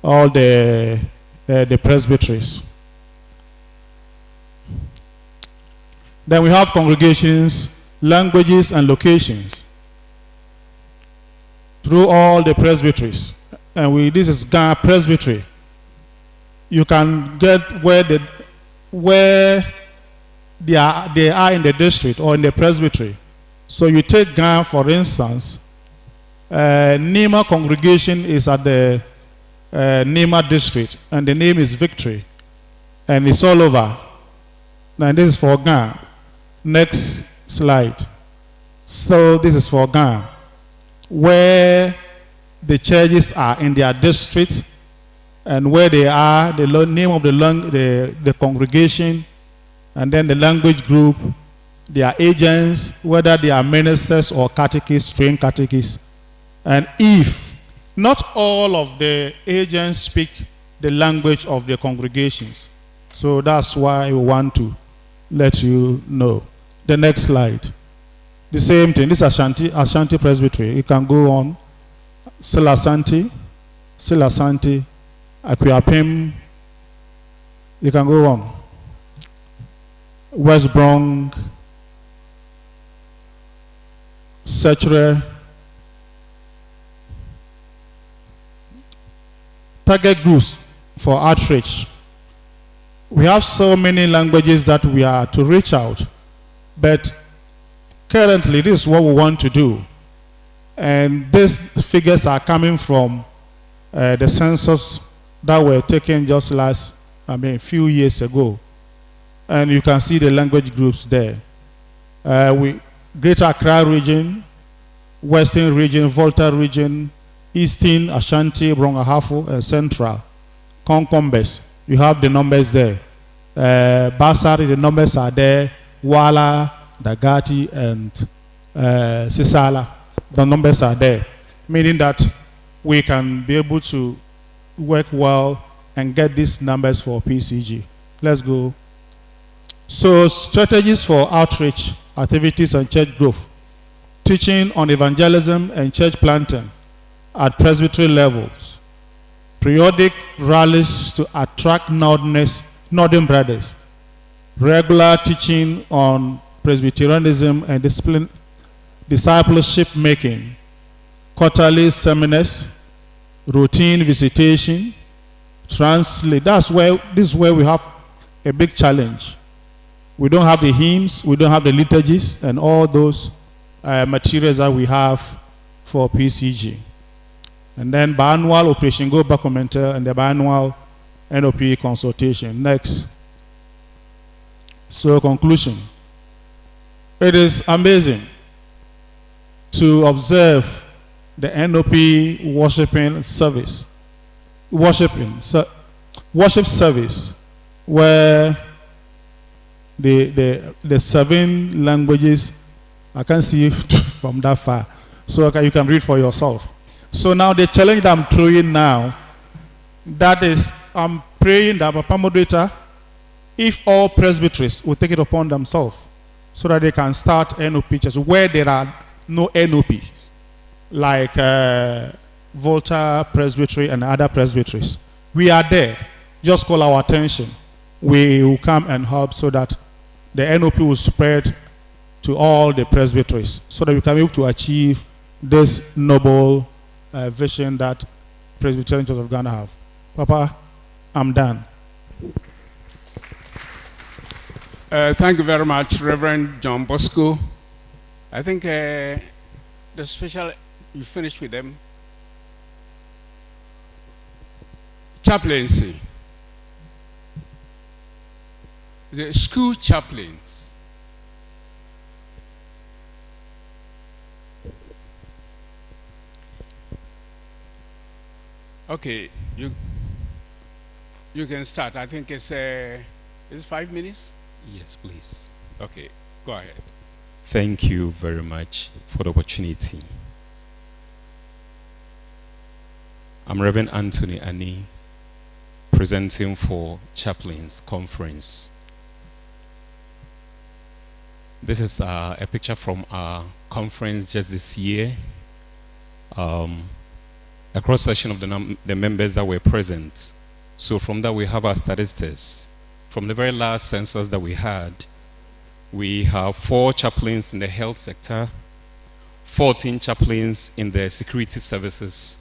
all the presbyteries. Then we have congregations, languages, and locations through all the presbyteries. And this is Ghana Presbytery. You can get where they are in the district or in the presbytery. So you take Ghana, for instance, Nima congregation is at the Nima district, and the name is Victory, and it's all over. Now this is for Ghana. Next slide. So this is for Ghana, where the churches are in their district, and where they are, the name of the congregation, and then the language group, their agents, whether they are ministers or catechists, trained catechists. And if not all of the agents speak the language of the congregations, so that's why we want to let you know. The next slide. The same thing. This is Ashanti Presbytery. You can go on. Silasanti, Akuapem. You can go on. West Bronx, Setre. Target groups for outreach. We have so many languages that we are to reach out, but currently this is what we want to do. And these figures are coming from the census that were taken just a few years ago. And you can see the language groups there. Greater Accra region, Western region, Volta region, Eastern, Ashanti, Brongahafo, and Central. Concombes, you have the numbers there. Basari, the numbers are there. Wala, Dagati, and Sisala, the numbers are there. Meaning that we can be able to work well and get these numbers for PCG. Let's go. So, strategies for outreach, activities, and church growth. Teaching on evangelism and church planting at presbytery levels. Periodic rallies to attract northern brothers. Regular teaching on Presbyterianism and discipleship making. Quarterly seminars. Routine visitation. Translate. This is where we have a big challenge. We don't have the hymns, we don't have the liturgies, and all those materials that we have for PCG. And then biannual Operation Go Back Commenter and the biannual NOP consultation. Next. So, conclusion. It is amazing to observe the NOP worship service, where the 7 languages, I can't see from that far, so you can read for yourself. So now the challenge that I'm throwing now, that is, I'm praying that Papa Moderator, if all presbyteries will take it upon themselves, so that they can start NOP churches where there are no NOPs, like Volta Presbytery and other presbyteries. We are there. Just call our attention. We will come and help so that the NOP will spread to all the presbyteries, so that we can be able to achieve this noble vision that Presbyterian Church of Ghana have. Papa, I'm done. Thank you very much, Reverend John Bosco. I think the special, you finished with them. Chaplaincy. The school chaplains. Okay, you can start. I think it's 5 minutes. Yes, please. Okay, go ahead. Thank you very much for the opportunity. I'm Reverend Anthony Ani, presenting for Chaplains Conference. This is a picture from our conference just this year. a cross-section of the members that were present. So from that, we have our statistics. From the very last census that we had, we have 4 chaplains in the health sector, 14 chaplains in the security services,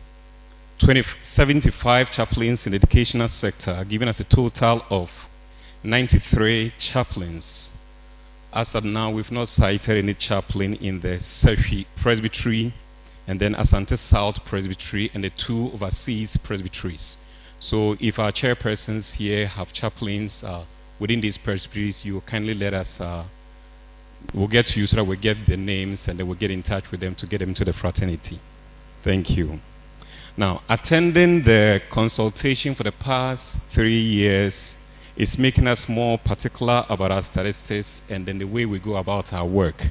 75 chaplains in the educational sector, giving us a total of 93 chaplains. As of now, we've not cited any chaplain in the Sefi Presbytery, and then Asante South Presbytery, and the 2 overseas presbyteries. So if our chairpersons here have chaplains within these presbyteries, you kindly let us, we'll get to you so that we'll get the names, and then we'll get in touch with them to get them to the fraternity. Thank you. Now, attending the consultation for the past 3 years is making us more particular about our statistics and then the way we go about our work.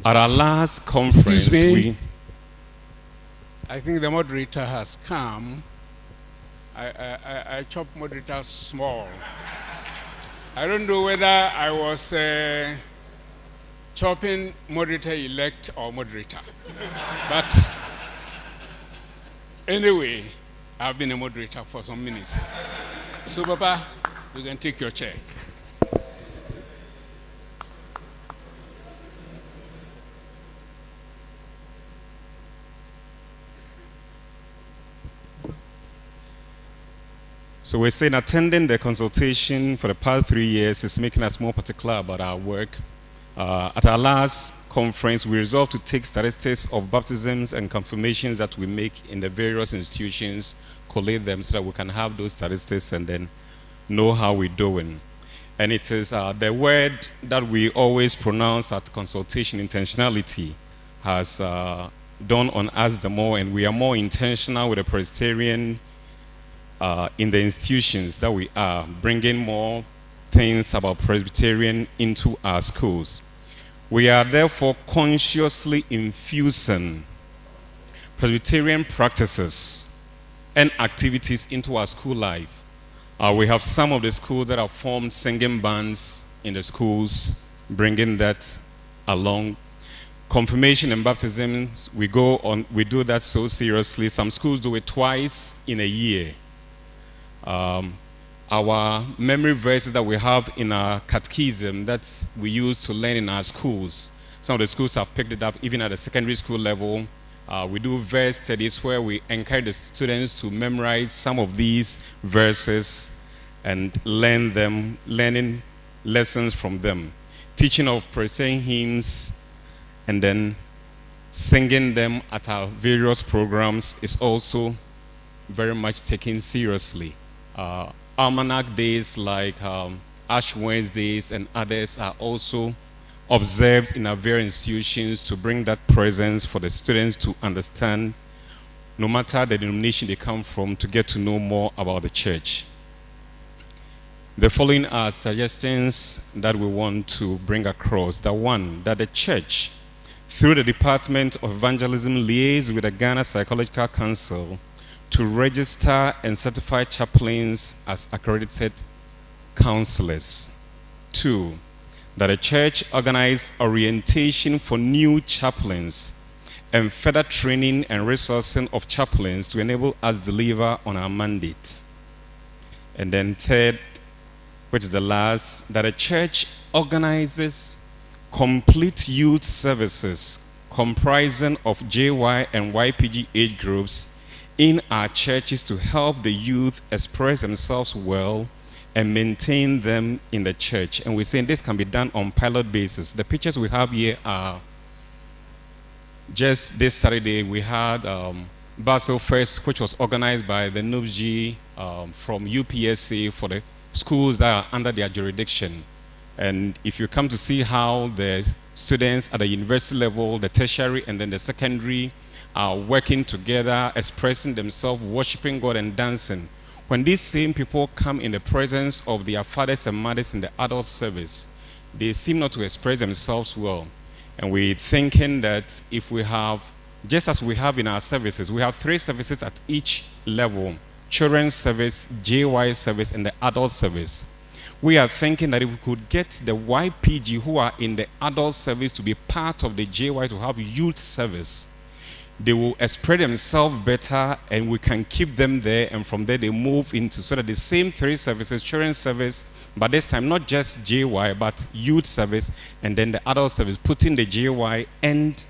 At our last conference, I think the moderator has come. I chop moderator small. I don't know whether I was chopping moderator-elect or moderator. But anyway, I've been a moderator for some minutes. So, Papa, you can take your chair. So we're saying attending the consultation for the past 3 years is making us more particular about our work. At our last conference, we resolved to take statistics of baptisms and confirmations that we make in the various institutions, collate them so that we can have those statistics and then know how we're doing. And it is the word that we always pronounce at consultation, intentionality, has dawned on us the more, and we are more intentional with the Presbyterian in the institutions that we are, bringing more things about Presbyterian into our schools. We are therefore consciously infusing Presbyterian practices and activities into our school life. We have some of the schools that have formed singing bands in the schools, bringing that along. Confirmation and baptisms, we do that so seriously. Some schools do it twice in a year. Our memory verses that we have in our catechism that we use to learn in our schools, some of the schools have picked it up even at the secondary school level. We do verse studies where we encourage the students to memorize some of these verses and learning lessons from them. Teaching of Presbyterian hymns and then singing them at our various programs is also very much taken seriously. Almanac days like Ash Wednesdays and others are also observed in our various institutions to bring that presence for the students to understand, no matter the denomination they come from, to get to know more about the church. The following are suggestions that we want to bring across. The one, that the church, through the Department of Evangelism, liaise with the Ghana Psychological Council to register and certify chaplains as accredited counselors. 2, that a church organize orientation for new chaplains and further training and resourcing of chaplains to enable us deliver on our mandate. And then 3rd, which is the last, that a church organizes complete youth services comprising of JY and YPG age groups in our churches to help the youth express themselves well and maintain them in the church. And we're saying this can be done on pilot basis. The pictures we have here are just this Saturday we had Basel Fest, which was organized by the NUBG from UPSA for the schools that are under their jurisdiction. And if you come to see how the students at the university level, the tertiary, and then the secondary are working together, expressing themselves, worshiping God and dancing. When these same people come in the presence of their fathers and mothers in the adult service, they seem not to express themselves well. And we're thinking that if we have, just as we have in our services, we have 3 services at each level: children's service, JY service, and the adult service. We are thinking that if we could get the YPG who are in the adult service to be part of the JY to have youth service, they will spread themselves better, and we can keep them there, and from there they move into sort of the same 3 services, children's service, but this time not just JY, but youth service, and then the adult service, putting the JY and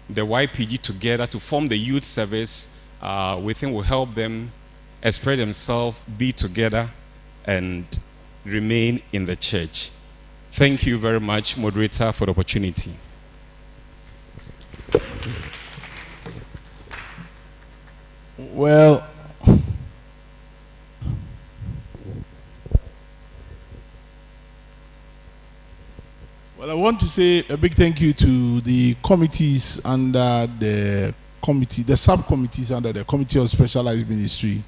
the YPG together to form the youth service. We think will help them spread themselves, be together, and remain in the church. Thank you very much, moderator, for the opportunity. Well, I want to say a big thank you to the committees under the committee, the subcommittees under the Committee of Specialized Ministry,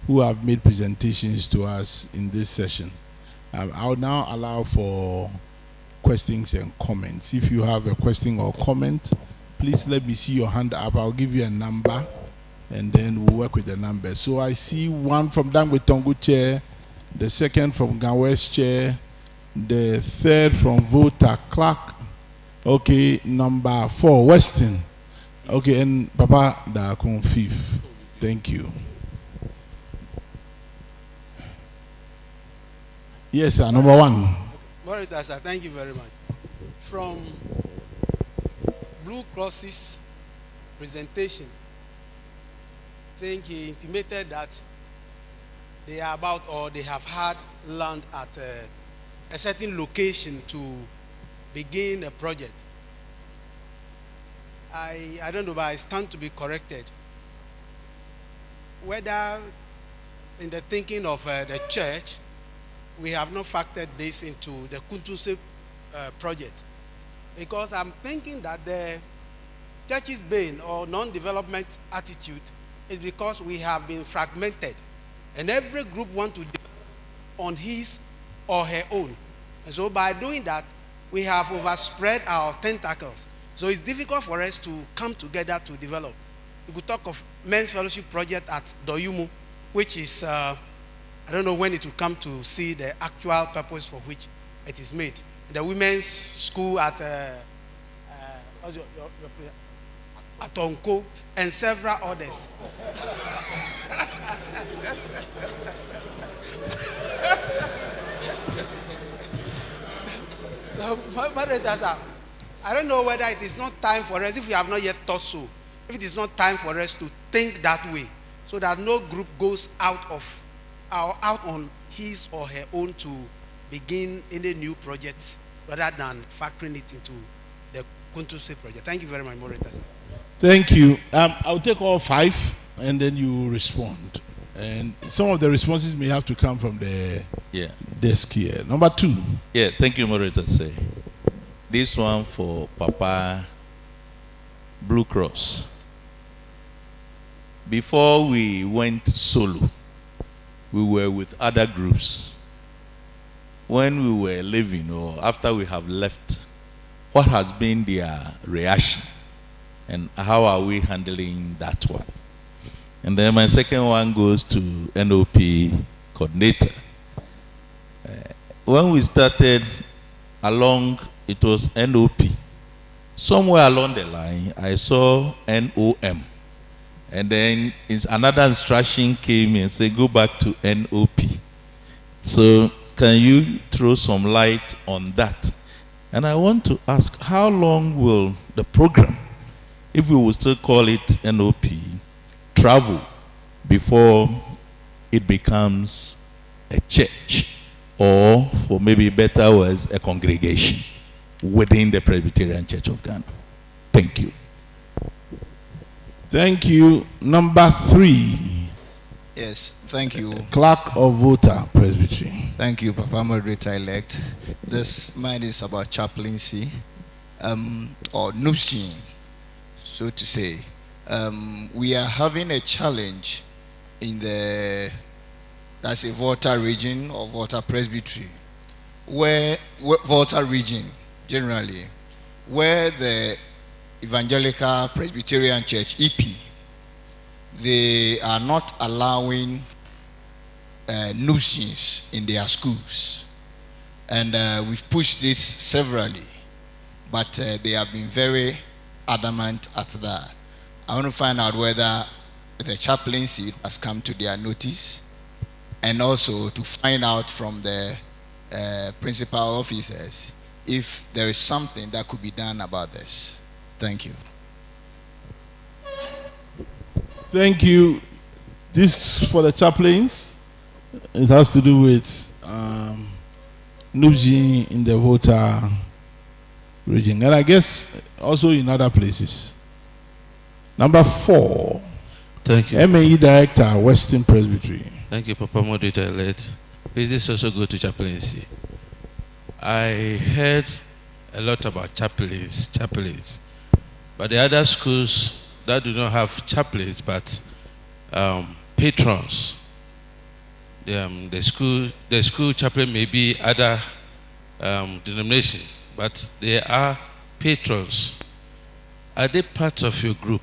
who have made presentations to us in this session. I will now allow for questions and comments. If you have a question or comment, please let me see your hand up. I'll give you a number, and then we'll work with the numbers. So I see one from Dangwe Tongu chair, the second from Ganwes chair, the third from Volta Clark. Okay, number 4, Weston. Okay, and Papa Dakun 5th. Thank you. Yes, sir, number 1. Morita, sir, thank you very much. From Blue Cross's presentation, I think he intimated that they are about, or they have had land at a certain location to begin a project. I don't know, but I stand to be corrected. Whether in the thinking of the church, we have not factored this into the Consultation project, because I'm thinking that the church's bane or non-development attitude is because we have been fragmented, and every group wants to develop on his or her own. And so by doing that, we have overspread our tentacles. So it's difficult for us to come together to develop. We could talk of Men's Fellowship Project at Doyumu, which is, I don't know when it will come to see the actual purpose for which it is made. The women's school at Atonko and several others. So, I don't know whether it is not time for us, if we have not yet thought so, if it is not time for us to think that way, so that no group goes out on his or her own to begin any new project, rather than factoring it into the Consultation project. Thank you very much, moderator. Thank you. I'll take all 5, and then you respond. And some of the responses may have to come from the desk here. Number 2. Yeah, thank you, moderator. Say this one for Papa Blue Cross. Before we went solo, we were with other groups. When we were leaving, or after we have left, what has been their reaction, and how are we handling that one? And then my second one goes to NOP coordinator. When we started along, it was NOP. Somewhere along the line, I saw NOM. And then another instruction came and said, go back to NOP. So can you throw some light on that? And I want to ask, how long will the program, if we will still call it NOP, travel before it becomes a church, or for maybe better words, a congregation within the Presbyterian Church of Ghana? Thank you. Thank you. Number 3. Yes, thank you. Clerk of Voter Presbytery. Thank you, Papa Moderator-elect. This mine is about chaplaincy, or nursing, so to say. We are having a challenge in the, that's a Volta region or Volta Presbytery, where Volta region generally, where the Evangelical Presbyterian Church EP, they are not allowing nursings in their schools, and we've pushed this severally, but they have been very adamant at that. I want to find out whether the chaplaincy has come to their notice, and also to find out from the principal officers if there is something that could be done about this. Thank you. Thank you. This for the chaplains. It has to do with Nubji in the Volta region, and I guess also in other places. Number 4. Thank you. MAE Director, Western Presbytery. Thank you, Papa Moderator elect. Please, this also go to chaplaincy. I heard a lot about chaplains, but the other schools that do not have chaplains but patrons, the school chaplain may be other denomination, but they are patrons. Are they part of your group?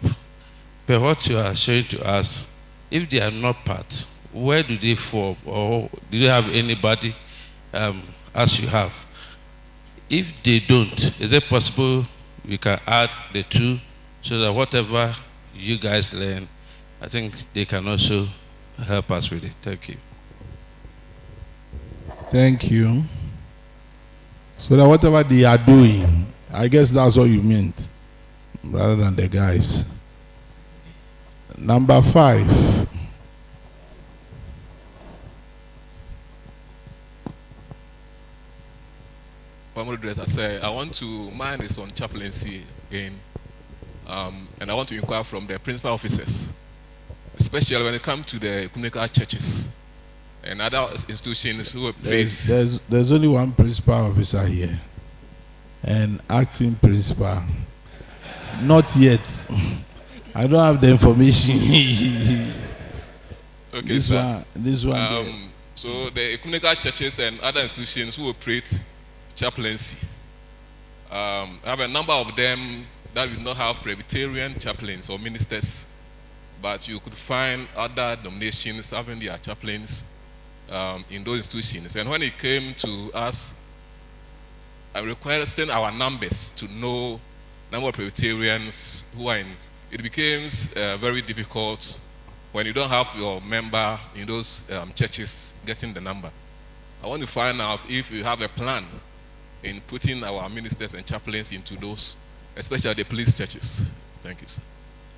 But what you are showing to us, if they are not part, where do they fall? Or do they have anybody as you have? If they don't, is it possible we can add the two so that whatever you guys learn, I think they can also help us with it. Thank you. Thank you. So that whatever they are doing, I guess that's what you meant, rather than the guys. Number 5. Director said, I want to, mine is on chaplaincy again, and I want to inquire from the principal officers, especially when it comes to the communal churches and other institutions who are placed. There's only one principal officer here, and acting principal. Not yet. I don't have the information. Okay, this sir. one. So the communal churches and other institutions who operate chaplaincy, I have a number of them that will not have Presbyterian chaplains or ministers, but you could find other denominations having their chaplains in those institutions. And when it came to us, I requested our numbers to know number of Presbyterians who are in. It becomes very difficult when you don't have your member in those churches getting the number. I want to find out if you have a plan in putting our ministers and chaplains into those, especially the police churches. Thank you, sir.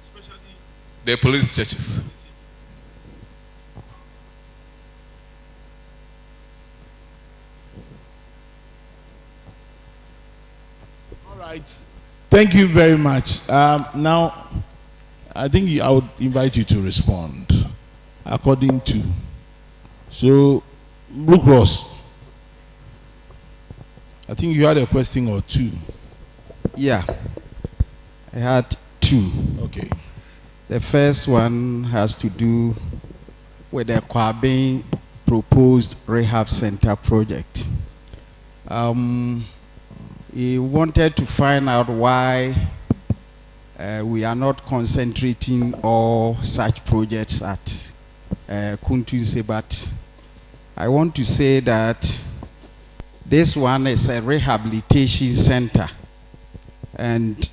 Especially the police churches. All right. Thank you very much. Now, I think I would invite you to respond according to. So, Blue Cross, I think you had a question or 2. Yeah, I had 2. Okay. The first one has to do with the Kwabin proposed rehab center project. He wanted to find out why we are not concentrating all such projects at Kuntunse, but I want to say that this one is a rehabilitation center, and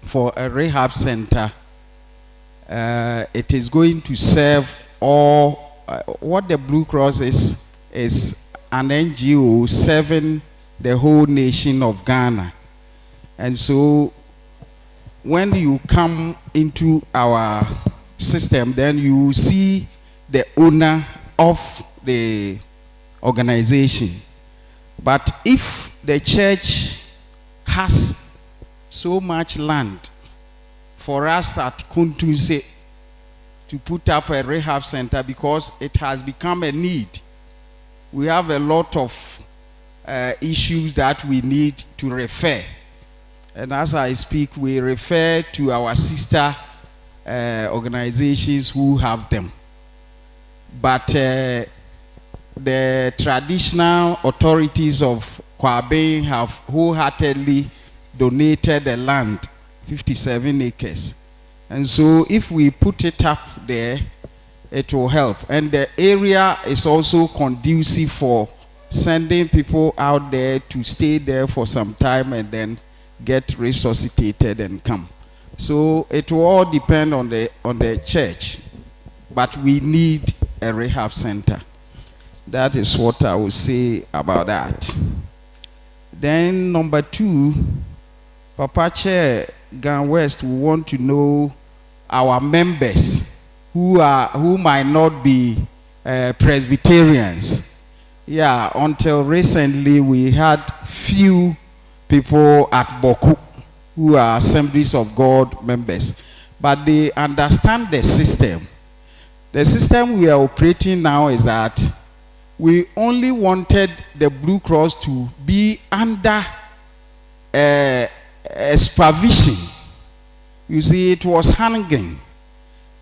for a rehab center, it is going to serve all. What the Blue Cross is an NGO serving the whole nation of Ghana. And so when you come into our system, then you see the owner of the organization. But if the church has so much land for us at Kuntunse to put up a rehab center, because it has become a need, we have a lot of issues that we need to refer. And as I speak, we refer to our sister organizations who have them. But the traditional authorities of Kwabin have wholeheartedly donated the land, 57 acres. And so if we put it up there, it will help. And the area is also conducive for sending people out there to stay there for some time and then get resuscitated and come. So it will all depend on the church, but we need a rehab center. That is what I will say about that. Then number 2, Papa Chair Gan West, we want to know our members who might not be Presbyterians. Yeah, until recently we had few people at Boku who are Assemblies of God members, but they understand the system. The system we are operating now is that we only wanted the Blue Cross to be under supervision. You see, it was hanging.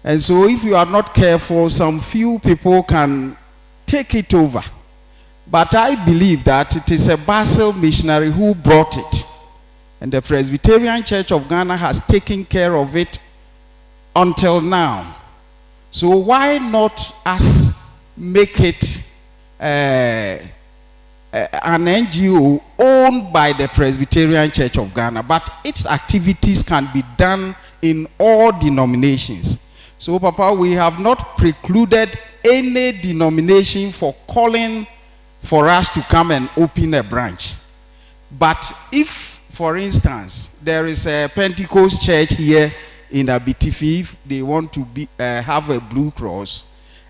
And so if you are not careful, some few people can take it over. But I believe that it is a Basel missionary who brought it. And the Presbyterian Church of Ghana has taken care of it until now. So why not us make it an NGO owned by the Presbyterian Church of Ghana, but its activities can be done in all denominations. So, Papa, we have not precluded any denomination for calling for us to come and open a branch. But if, for instance, there is a Pentecost church here in Abitifi, if they want to have a Blue Cross,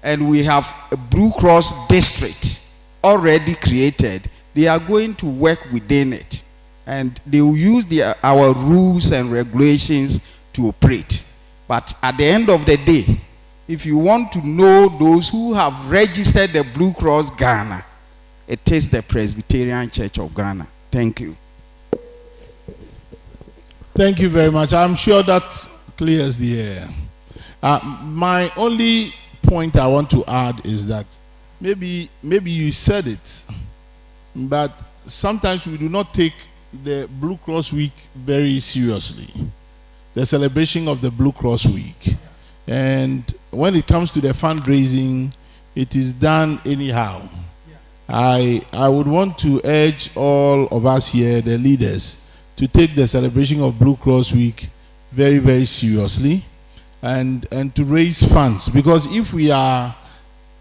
and we have a Blue Cross district already created, they are going to work within it. And they will use our rules and regulations to operate. But at the end of the day, if you want to know those who have registered the Blue Cross Ghana, it is the Presbyterian Church of Ghana. Thank you. Thank you very much. I'm sure that clears the air. My only point I want to add is that maybe you said it, but sometimes we do not take the Blue Cross Week very seriously. The celebration of the Blue Cross Week. And when it comes to the fundraising, it is done anyhow. I would want to urge all of us here, the leaders, to take the celebration of Blue Cross Week very, very seriously and to raise funds. Because if we are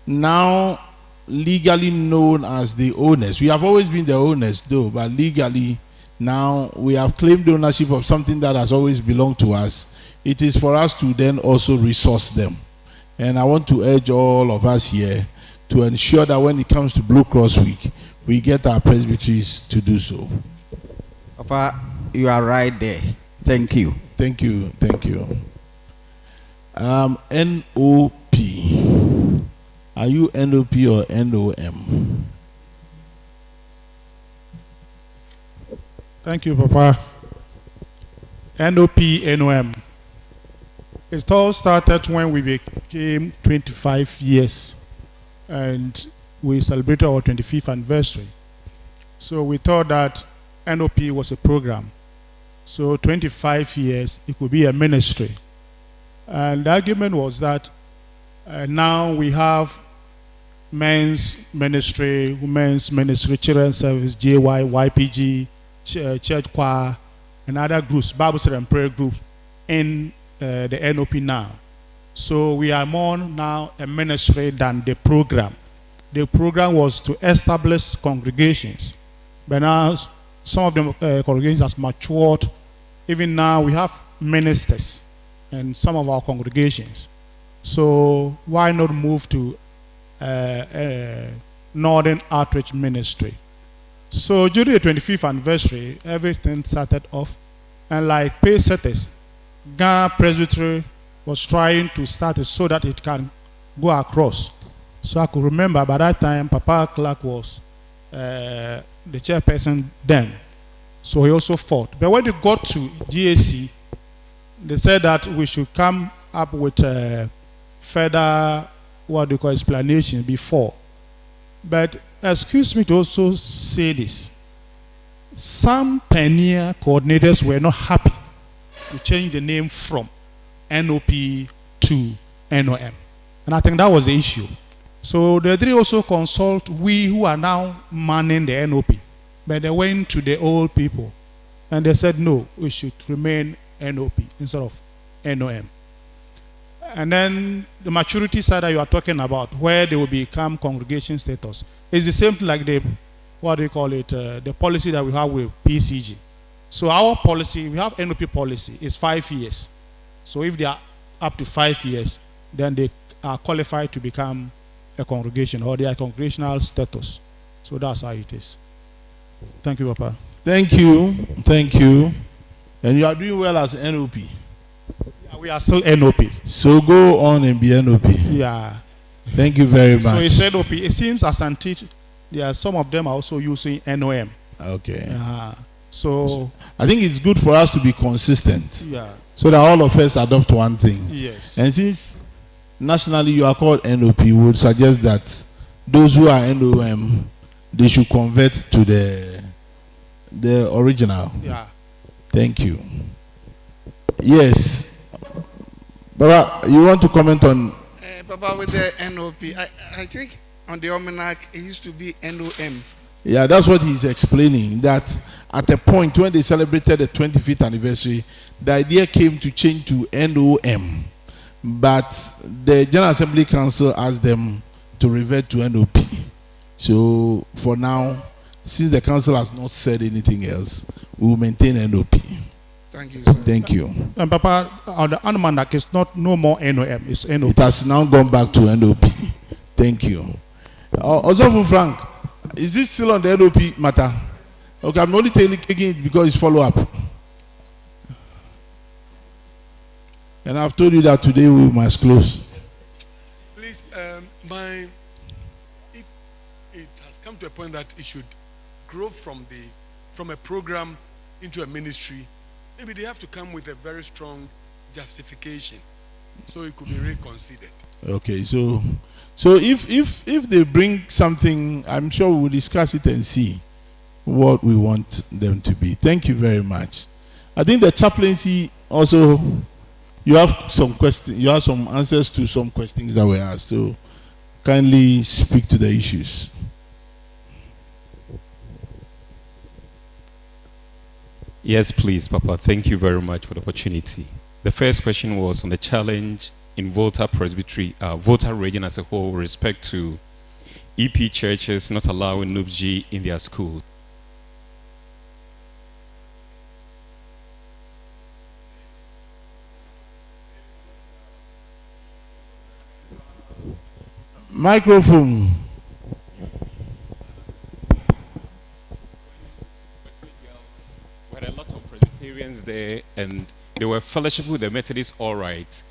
now legally known as the owners, we have always been the owners though, but legally now we have claimed ownership of something that has always belonged to us. It is for us to then also resource them. And I want to urge all of us here to ensure that when it comes to Blue Cross Week, we get our presbyteries to do so. Papa, you are right there. Thank you. Thank you. Thank you. NOP. Are you NOP or NOM? Thank you, Papa. NOP, NOM. It all started when we became 25 years and we celebrated our 25th anniversary. So we thought that NOP was a program. So 25 years, it could be a ministry. And the argument was that now we have men's ministry, women's ministry, children's service, JY, YPG, church choir, and other groups, Bible study and prayer group in the NOP now. So we are more now a ministry than the program. The program was to establish congregations. But now some of the congregations has matured. Even now we have ministers in some of our congregations. So why not move to Northern Outreach Ministry? So during the 25th anniversary, everything started off. And like pay setters, Ghana Presbytery was trying to start it so that it can go across. So I could remember by that time, Papa Clark was the chairperson then. So he also fought. But when they got to GAC, they said that we should come up with further, what they call explanation before. But excuse me to also say this. Some pioneer coordinators were not happy to change the name from NOP to NOM. And I think that was the issue. So they did also consult we who are now manning the NOP. But they went to the old people and they said, no, we should remain NOP instead of NOM. And then the maturity side that you are talking about, where they will become congregation status, is the same thing like the, what do you call it, the policy that we have with PCG. So our policy, we have NOP policy, is 5 years. So if they are up to 5 years, then they are qualified to become a congregation, or they are congregational status. So that's how it is. Thank you, Papa. Thank you. Thank you. And you are doing well as NOP. Yeah, we are still NOP. So go on and be NOP. Yeah. Thank you very much. So it's NOP. It seems as until there some of them are also using NOM. Okay. So I think it's good for us to be consistent. yeah. So that all of us adopt one thing. Yes. And since nationally you are called NOP, we would suggest that those who are NOM, they should convert to the original. Yeah. Thank you. Yes. Baba, you want to comment on? Baba, with the NOP, I think on the almanac it used to be NOM. Yeah, that's what he's explaining. That at a point when they celebrated the 25th anniversary, the idea came to change to NOM. But the General Assembly Council asked them to revert to NOP. So for now, since the council has not said anything else, we will maintain NOP. Thank you, sir. Thank you. And Papa, on the almanac is not no more NOM, it's NOP. It has now gone back to NOP. Thank you. Also for Frank, is this still on the NOP matter? Okay, I'm only taking it because it's follow-up. And I've told you that today we must close. Please, if it has come to a point that it should grow from a program into a ministry, maybe they have to come with a very strong justification, so it could be reconsidered. Okay, so if they bring something, I'm sure we'll discuss it and see what we want them to be. Thank you very much. I think the chaplaincy also, you have some questions, you have some answers to some questions that were asked. So kindly speak to the issues. Yes, please, Papa. Thank you very much for the opportunity. The first question was on the challenge in Volta Presbytery, Volta region as a whole, with respect to EP churches not allowing NUBG in their school. Microphone. We had a lot of Presbyterians there, and they were fellowship with the Methodists, all right.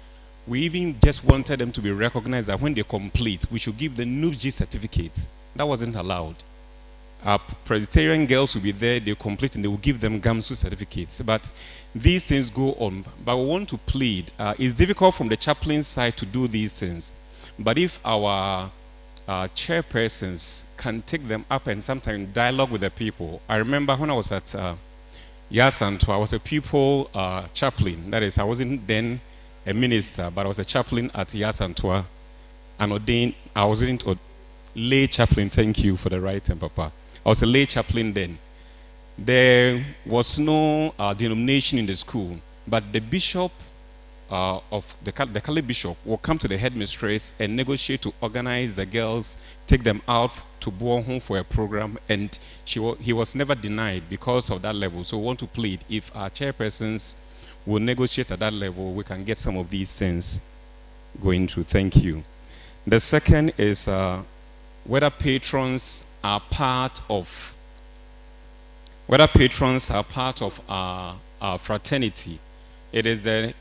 We even just wanted them to be recognized that when they complete, we should give the NUBG certificates. That wasn't allowed. Our Presbyterian girls will be there, they complete, and they will give them GAMSU certificates. But these things go on. But we want to plead. It's difficult from the chaplain side to do these things. But if our chairpersons can take them up and sometimes dialogue with the people. I remember when I was at Yasanto, I was a pupil chaplain. That is, I wasn't then a minister, but I was a chaplain at Yasanto. And ordained, I wasn't a lay chaplain. Thank you for the right term, Papa. I was a lay chaplain then. There was no denomination in the school, but the bishop of the Catholic bishop will come to the headmistress and negotiate to organize the girls, take them out to Bohong for a program, and he was never denied because of that level. So we want to plead, if our chairpersons will negotiate at that level, we can get some of these things going through. Thank you. The second is whether patrons are part of our fraternity. It is the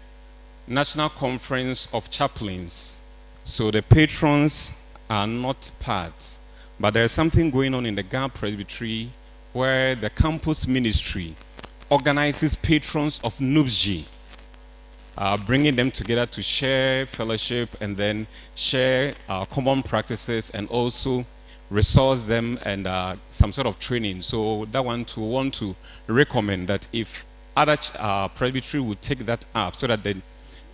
National Conference of Chaplains. So the patrons are not part. But there's something going on in the Ghana Presbytery where the campus ministry organizes patrons of NUBG, bringing them together to share fellowship and then share common practices and also resource them and some sort of training. So that one to want to recommend that if other presbytery would take that up so that the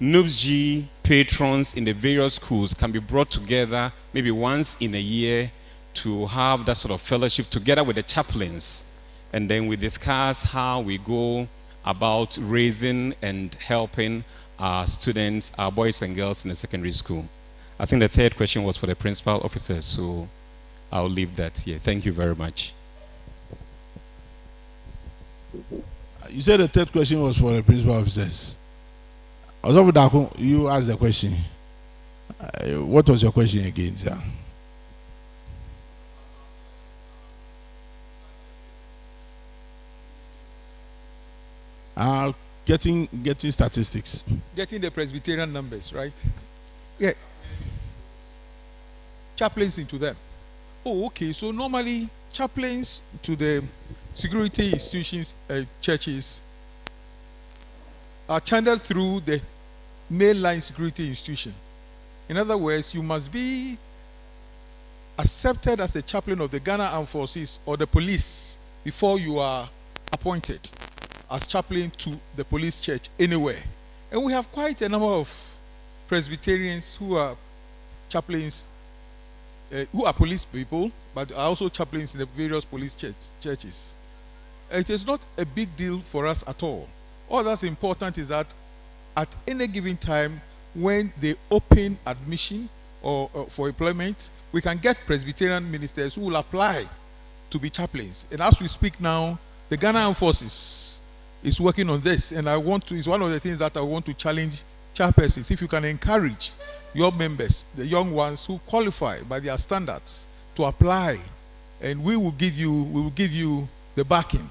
NUBG patrons in the various schools can be brought together maybe once in a year to have that sort of fellowship together with the chaplains. And then we discuss how we go about raising and helping our students, our boys and girls in the secondary school. I think the third question was for the principal officers, so I'll leave that here. Thank you very much. You said the third question was for the principal officers. You asked the question. What was your question again, sir? Getting statistics. Getting the Presbyterian numbers, right? Yeah. Chaplains into them. Oh, okay. So normally chaplains to the security institutions, churches, are channeled through the mainline security institution. In other words, you must be accepted as a chaplain of the Ghana Armed Forces or the police before you are appointed as chaplain to the police church anywhere. And we have quite a number of Presbyterians who are chaplains, who are police people, but are also chaplains in the various police churches. It is not a big deal for us at all. All that's important is that at any given time, when they open admission or for employment, we can get Presbyterian ministers who will apply to be chaplains. And as we speak now, the Ghana Armed Forces is working on this, and it's one of the things that I want to challenge chairpersons. If you can encourage your members, the young ones who qualify by their standards, to apply, and we will give you the backing,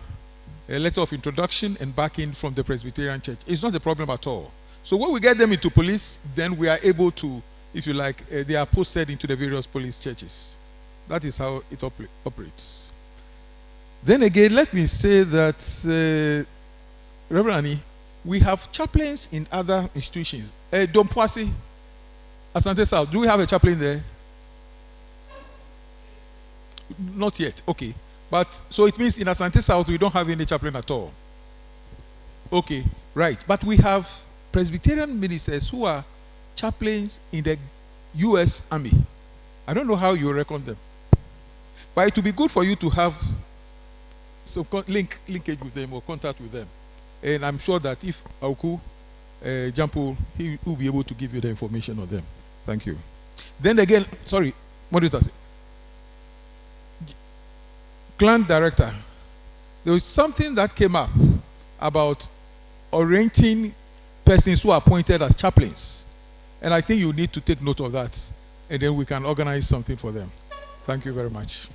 a letter of introduction and backing from the Presbyterian Church. It's not a problem at all. So when we get them into police, then we are able to, if you like, they are posted into the various police churches. That is how it operates. Then again, let me say that, Reverend Annie, we have chaplains in other institutions. Dompoasi, Asante South, do we have a chaplain there? Not yet, okay. But, so it means in Asante South, we don't have any chaplain at all. Okay, right. But we have Presbyterian ministers who are chaplains in the U.S. Army. I don't know how you reckon them. But it would be good for you to have some linkage with them or contact with them. And I'm sure that if Auku Jampo, he will be able to give you the information on them. Thank you. Then again, sorry, what did I say? Clan director, there was something that came up about orienting persons who are appointed as chaplains. And I think you need to take note of that. And then we can organize something for them. Thank you very much.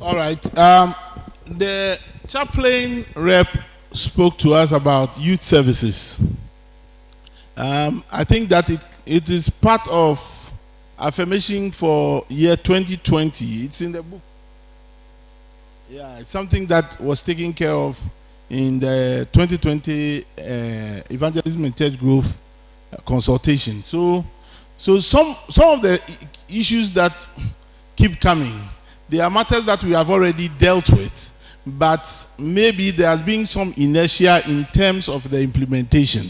All right. The chaplain rep spoke to us about youth services. I think that it is part of affirmation for year 2020. It's in the book. Yeah, it's something that was taken care of in the 2020 Evangelism and Church Growth Consultation. So some of the issues that keep coming, they are matters that we have already dealt with, but maybe there has been some inertia in terms of the implementation.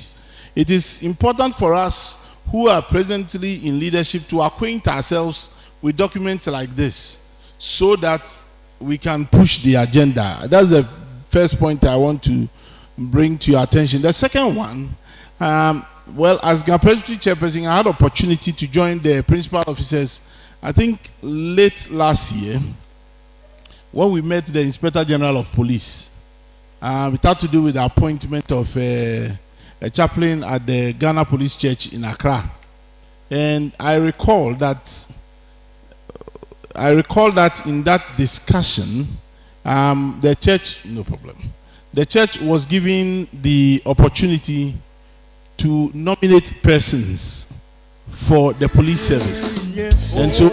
It is important for us who are presently in leadership to acquaint ourselves with documents like this so that we can push the agenda. That's the first point I want to bring to your attention. The second one, well, as Ghana Presbytery Chairperson, I had opportunity to join the principal officers, I think late last year, when we met the Inspector General of Police. It had to do with the appointment of a chaplain at the Ghana Police Church in Accra. And I recall that in that discussion, the church, no problem, the church was given the opportunity to nominate persons for the police service. And so